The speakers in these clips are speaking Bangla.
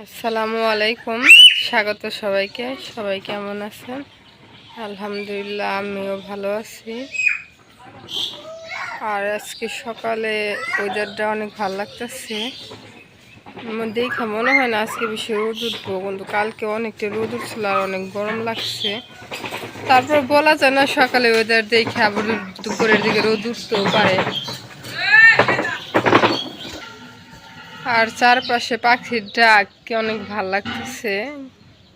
আসসালামু আলাইকুম, স্বাগত সবাইকে। সবাই কেমন আছেন? আলহামদুলিল্লাহ, আমিও ভালো আছি। আর আজকে সকালে ওয়েদারটা অনেক ভালো লাগতেছে। দেখে মনে হয় না আজকে বেশি রোদ উঠবো, কিন্তু কালকে অনেকটা রোদ উঠছিল আর অনেক গরম লাগছে। তারপর বলা যায় না, সকালে ওয়েদার দেখে আবার দুপুরের দিকে রোদ উঠতেও পারে। আর চারপাশে পাখির ডাক অনেক ভাল লাগতেছে।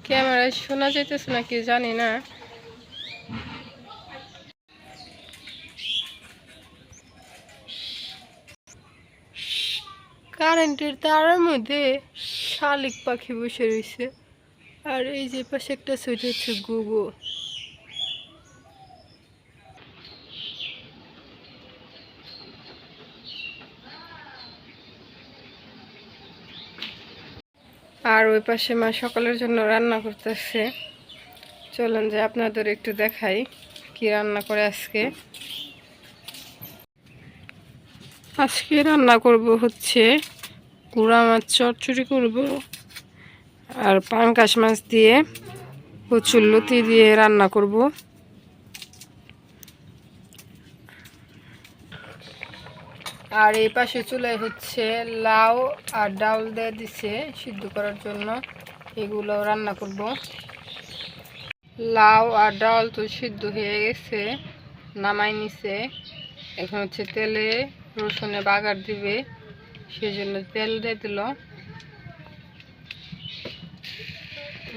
ক্যামেরায় শোনা যাইতেছে না কি জানি না। কারেন্টের তারের মধ্যে শালিক পাখি বসে রয়েছে। আর এই যে পাশে একটা ছোট হচ্ছে গুগু। আর ওই পাশে মা সকালের জন্য রান্না করতেছে। চলুন যে আপনাদের একটু দেখাই কি রান্না করে আজকে। আজকে রান্না করব হচ্ছে গুড়া মাছ চচ্চড়ি করব, আর পাঙ্গাস মাছ দিয়ে কচুরলতি দিয়ে রান্না করব। আর এই পাশে চুলায় হচ্ছে লাউ আর ডাউল দিয়ে দিছে সিদ্ধ করার জন্য, এগুলো রান্না করব। লাউ আর ডাল তো সিদ্ধ হয়ে গেছে, নামাই নিছে। এখন হচ্ছে তেলে রসুনে বাগার দিবে, সেজন্য তেল দিয়ে দিল।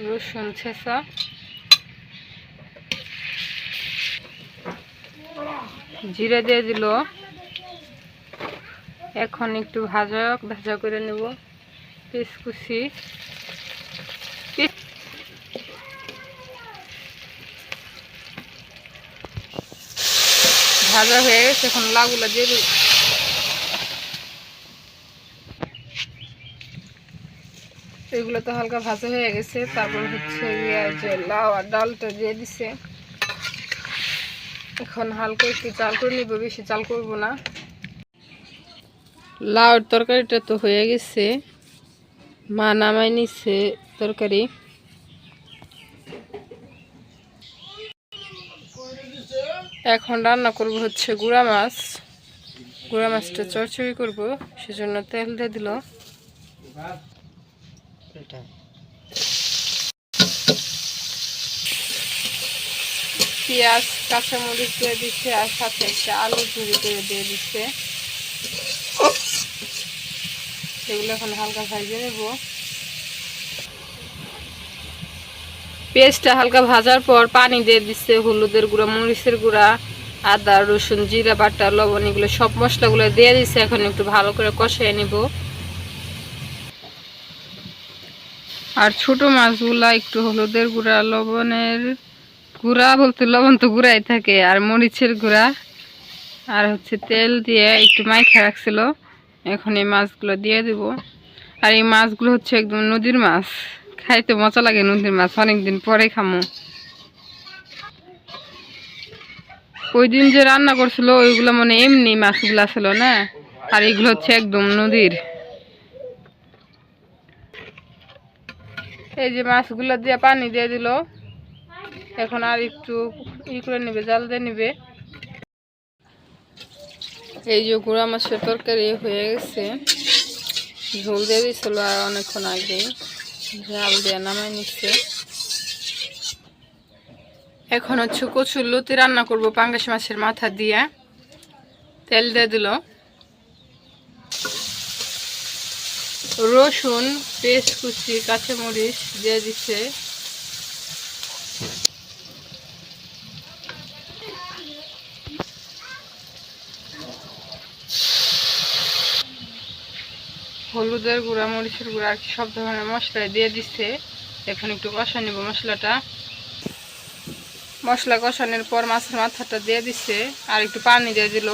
রসুন ছেঁচা, জিরা দিয়ে দিল। এখন একটু ভাজা ভাজা করে নেব। পেঁয়াজ কুচি, ভাজা হয়ে গেছে। এখন লাউগুলো দিয়ে দিই। এগুলো তো হালকা ভাজা হয়ে গেছে। তারপর হচ্ছে যে লাউ আর ডালটা দিয়ে দিছে। এখন হালকা একটু চাল করে নিব, বেশি চাল করব না। লাউর তরকারিটা তো হয়ে গেছে, মা নামাই নিচ্ছে তরকারি। এখন রান্না করব হচ্ছে গুড়া মাছ। গুড়া মাছটা চচ্চড়ি করব, সেজন্য তেল দিয়ে দিল। পেঁয়াজ কাঁচামরিচ দিয়ে দিচ্ছে, আর সাথে একটা আলু ঝুড়ি করে দিয়ে দিচ্ছে। এগুলো এখন হালকা ভাজে নেব। পেঁয়াজটা হালকা ভাজার পর পানি দিয়ে দিচ্ছে, হলুদের গুঁড়া, মরিচের গুঁড়া, আদা রসুন জিরা বাটা লবণ, এগুলো সব মশলাগুলো দিয়ে দিচ্ছে। এখন একটু ভালো করে কষিয়ে নিব। আর ছোট মাছগুলা একটু হলুদের গুঁড়া, লবণের গুঁড়া বলতে লবণ তো গুঁড়াই থাকে, আর মরিচের গুঁড়া আর হচ্ছে তেল দিয়ে একটু মাইখা রাখছিল। এখন এই মাছগুলো দিয়ে দিব। আর এই মাছগুলো হচ্ছে একদম নদীর মাছ, খাইতে মজা লাগে। নদীর মাছ অনেকদিন পরে খামো। ওই দিন যে রান্না করছিল ওইগুলো মানে এমনি মাছগুলা ছিল না, আর এগুলো হচ্ছে একদম নদীর। এই যে মাছগুলো দিয়ে পানি দিয়ে দিল। এখন আর একটু করে নেবে, জাল দিয়ে নেবে। এই যে গুঁড়া মাছের তরকারি হয়ে গেছে, ঝোল দিয়ে দিছিল আর অনেকক্ষণ আগে, জাল দিয়ে নামাই নিচ্ছে। এখন হচ্ছে কচুরলতি রান্না করব পাঙ্গাস মাছের মাথা দিয়ে। তেল দিয়ে দিল, রসুন পেঁয়াজ কুচি কাঁচামরিচ দিয়ে দিচ্ছে। হলুদের গুঁড়া মরিচের গুঁড়া আর কি সব ধরনের মশলা দিয়ে দিচ্ছে। এখন একটু কষা নিব মশলাটা। মশলা কষানোর পর মাছের মাথাটা দিয়ে দিচ্ছে, আর একটু পানি দিয়ে দিল,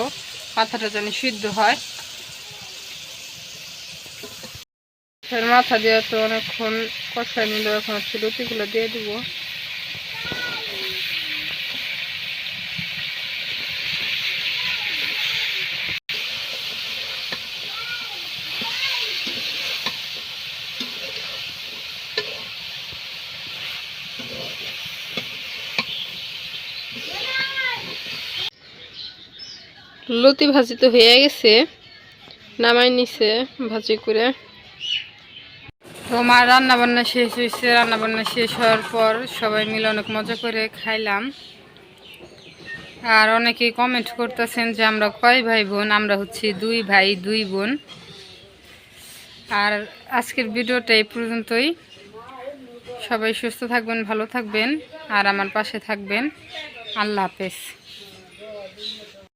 মাথাটা যেন সিদ্ধ হয়। মাথা দিয়ে তো অনেকক্ষণ কষায় নিল। এখন হচ্ছে লতিগুলো দিয়ে দিব। লতি ভাজি তো হয়ে গেছে, নামাই নিছে ভাজি করে। তো মা রান্না বান্না শেষ হয়েছে, রান্না বান্না শেষ হওয়ার পর সবাই মিলে অনেক মজা করে খাইলাম। আর অনেকেই কমেন্ট করতেছেন যে আমরা কয় ভাই বোন, আমরা হচ্ছি 2 ভাই 2 বোন। আর আজকের ভিডিওটা এই পর্যন্তই। সবাই সুস্থ থাকবেন, ভালো থাকবেন আর আমার পাশে থাকবেন। আল্লাহ হাফেজ।